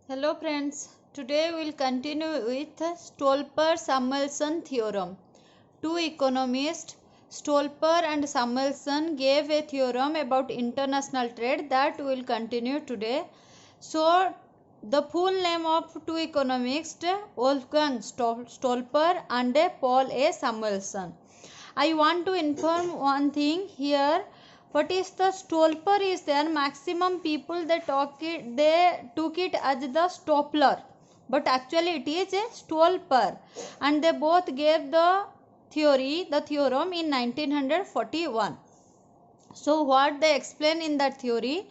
Hello friends, today we will continue with Stolper-Samuelson theorem. Two economists, Stolper and Samuelson, gave a theorem about international trade that we will continue today. So, the full name of two economists, Wolfgang Stolper and Paul A. Samuelson. I want to inform one thing here. What is the stolper is there? Maximum people they took it as the stopler, but actually it is a stolper, and they both gave the theorem in 1941. So what they explain in that theory?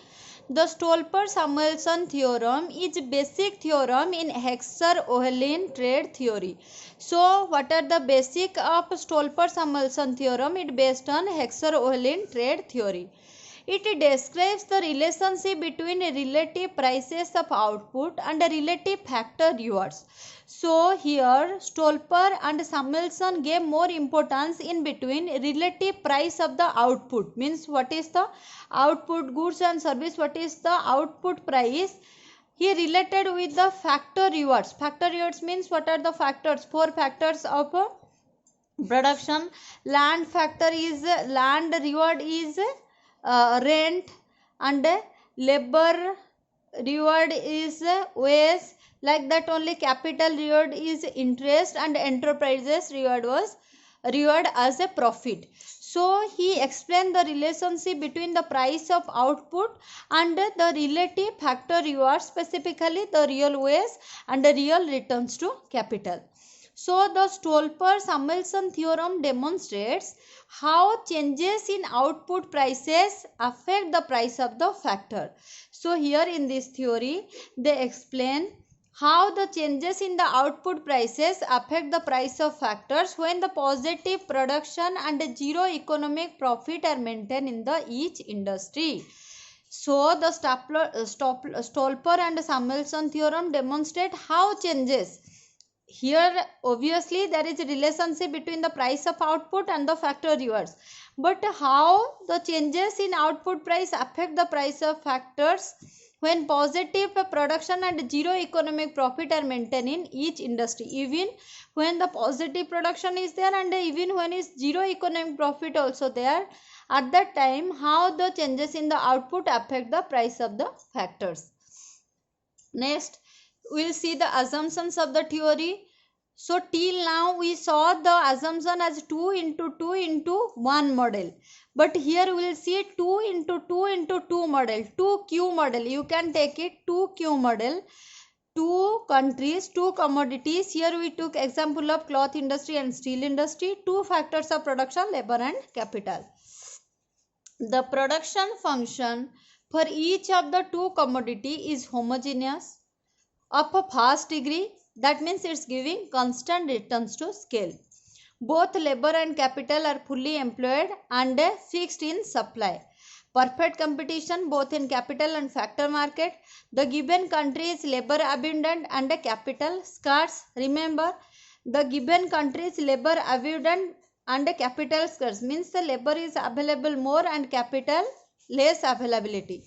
The Stolper-Samuelson theorem is basic theorem in Hexer-Ohlin trade theory. So what are the basic of Stolper-Samuelson theorem? It based on Hexer-Ohlin trade theory. It describes the relationship between relative prices of output and relative factor rewards. So here Stolper and Samuelson gave more importance in between relative price of the output, means what is the output goods and service, what is the output price. He related with the factor rewards. Factor rewards means what are the factors? Four factors of production. Land factor is land reward is rent, and labor reward is wage. Like that only capital reward is interest, and enterprises reward as a profit. So he explained the relationship between the price of output and the relative factor reward, specifically the real wage and the real returns to capital. So the Stolper-Samuelson theorem demonstrates how changes in output prices affect the price of the factor. So here in this theory they explain how the changes in the output prices affect the price of factors when the positive production and zero economic profit are maintained in the each industry. So the Stolper and Samuelson theorem demonstrate how changes. Here obviously there is a relationship between the price of output and the factor rewards, but how the changes in output price affect the price of factors when positive production and zero economic profit are maintained in each industry, even when the positive production is there and even when is zero economic profit also there, at that time how the changes in the output affect the price of the factors. Next we will see the assumptions of the theory. So till now we saw the assumption as 2 into 2 into 1 model. But here we will see 2 into 2 into 2 model, 2Q model. You can take it 2Q model. Two countries, two commodities. Here we took example of cloth industry and steel industry. Two factors of production, labor and capital. The production function for each of the two commodity is homogeneous of a fast degree. That means it's giving constant returns to scale. Both labor and capital are fully employed and fixed in supply. Perfect competition both in capital and factor market. The given country is labor abundant and capital scarce. Remember, the given country is labor abundant and capital scarce, means the labor is available more and capital less availability.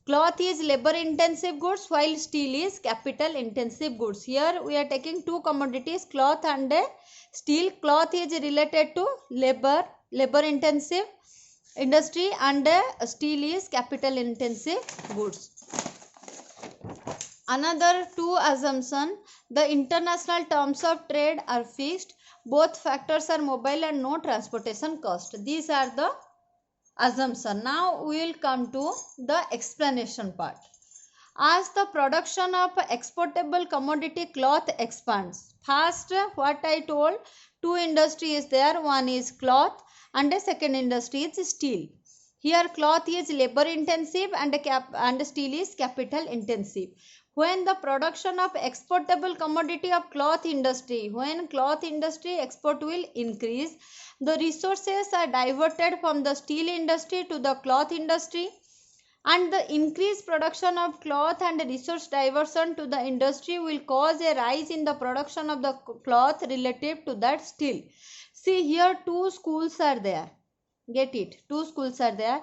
Cloth is labor intensive goods while steel is capital intensive goods. Here we are taking two commodities, cloth and steel. Cloth is related to labor intensive industry, and steel is capital intensive goods. Another two assumption: the international terms of trade are fixed. Both factors are mobile and no transportation cost. These are the assumption. Now we will come to the explanation part. As the production of exportable commodity cloth expands, first what I told, two industry is there, one is cloth and the second industry is steel. Here cloth is labor intensive and steel is capital intensive. When the production of exportable commodity of cloth industry, when cloth industry export will increase, the resources are diverted from the steel industry to the cloth industry, and the increased production of cloth and resource diversion to the industry will cause a rise in the production of the cloth relative to that steel. See here two schools are there. Get it? Two schools are there.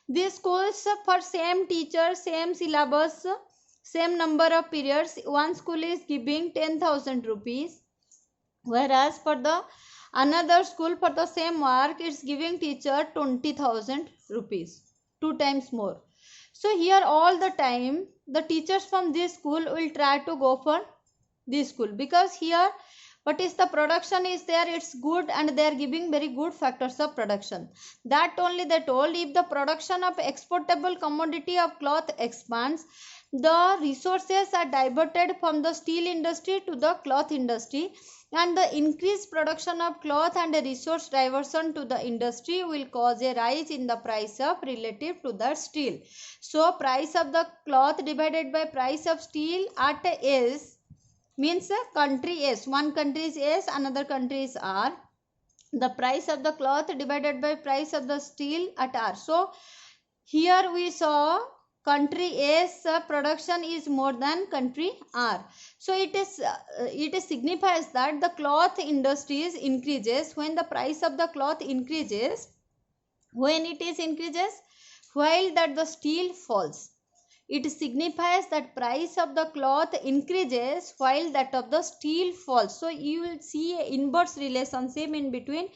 These schools for same teacher, same syllabus, same number of periods, one school is giving 10,000 rupees, whereas for the another school for the same work it's giving teacher 20,000 rupees, 2 times more. So here all the time the teachers from this school will try to go for this school, because here what is the production is there, it's good, and they are giving very good factors of production. That only they told, if the production of exportable commodity of cloth expands, the resources are diverted from the steel industry to the cloth industry, and the increased production of cloth and a resource diversion to the industry will cause a rise in the price of relative to the steel. So price of the cloth divided by price of steel at S means country S. One country is S, another country is R. The price of the cloth divided by price of the steel at R. So here we saw country A's production is more than country R. So it signifies that the cloth industries increases when the price of the cloth increases. When it is increases, while that the steel falls. It signifies that price of the cloth increases while that of the steel falls. So you will see an inverse relationship in between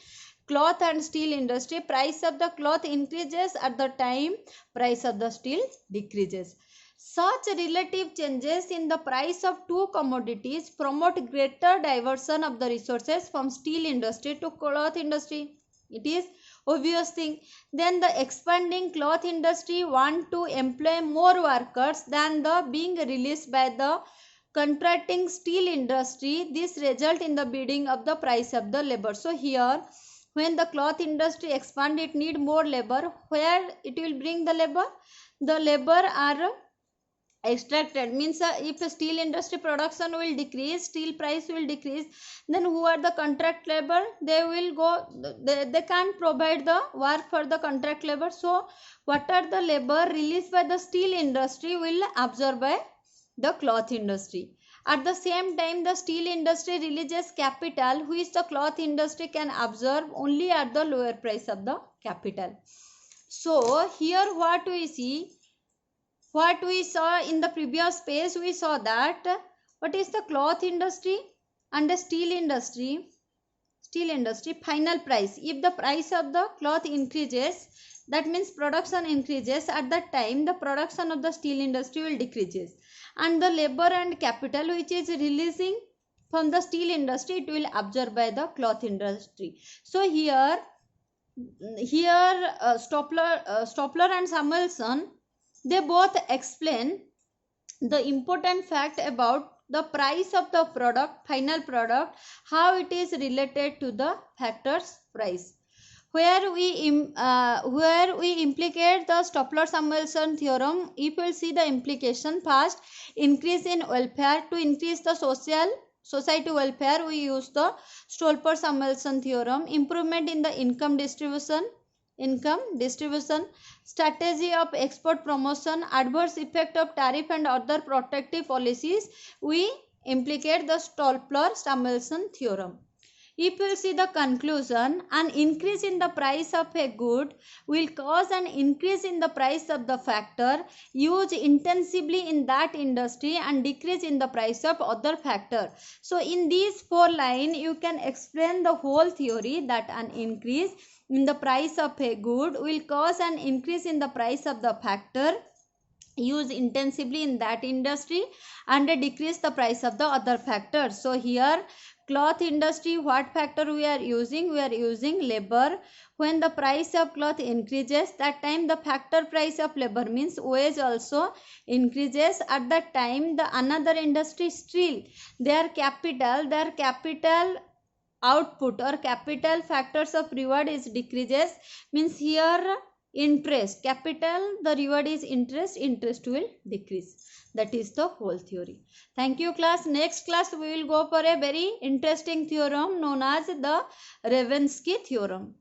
cloth and steel industry. Price of the cloth increases at the time price of the steel decreases. Such relative changes in the price of two commodities promote greater diversion of the resources from steel industry to cloth industry. It is obvious thing. Then the expanding cloth industry want to employ more workers than the being released by the contracting steel industry. This result in the bidding of the price of the labor. So here when the cloth industry expand, it need more labor. Where it will bring the labor? The labor are extracted, means if steel industry production will decrease, steel price will decrease, then who are the contract labor? They will go, they can't provide the work for the contract labor. So what are the labor released by the steel industry will absorb by the cloth industry. At the same time the steel industry releases capital which the cloth industry can absorb only at the lower price of the capital. So here what we see, what we saw in the previous page, we saw that what is the cloth industry and the steel industry final price. If the price of the cloth increases, that means production increases, at that time the production of the steel industry will decreases, and the labor and capital which is releasing from the steel industry, it will absorb by the cloth industry. So here Stopler and Samuelson, they both explain the important fact about the price of the product, final product, how it is related to the factors price. Where we implicate the Stopler-Samuelson theorem, if you will see the implication, first, increase in welfare. To increase the society welfare, we use the Stolper-Samuelson theorem. Improvement in the income distribution, strategy of export promotion, adverse effect of tariff and other protective policies, we implicate the Stolper-Samuelson theorem. If you see the conclusion, an increase in the price of a good will cause an increase in the price of the factor used intensively in that industry and decrease in the price of other factor. So in these 4 lines, you can explain the whole theory that an increase in the price of a good will cause an increase in the price of the factor used intensively in that industry and decrease the price of the other factors. So here cloth industry, what factor we are using? We are using labor. When the price of cloth increases, that time the factor price of labor means wage also increases. At that time the another industry steel, their capital output or capital factors of reward is decreases, means here interest, capital, the reward is interest will decrease. That is the whole theory. Thank you class. Next class we will go for a very interesting theorem known as the Ravensky theorem.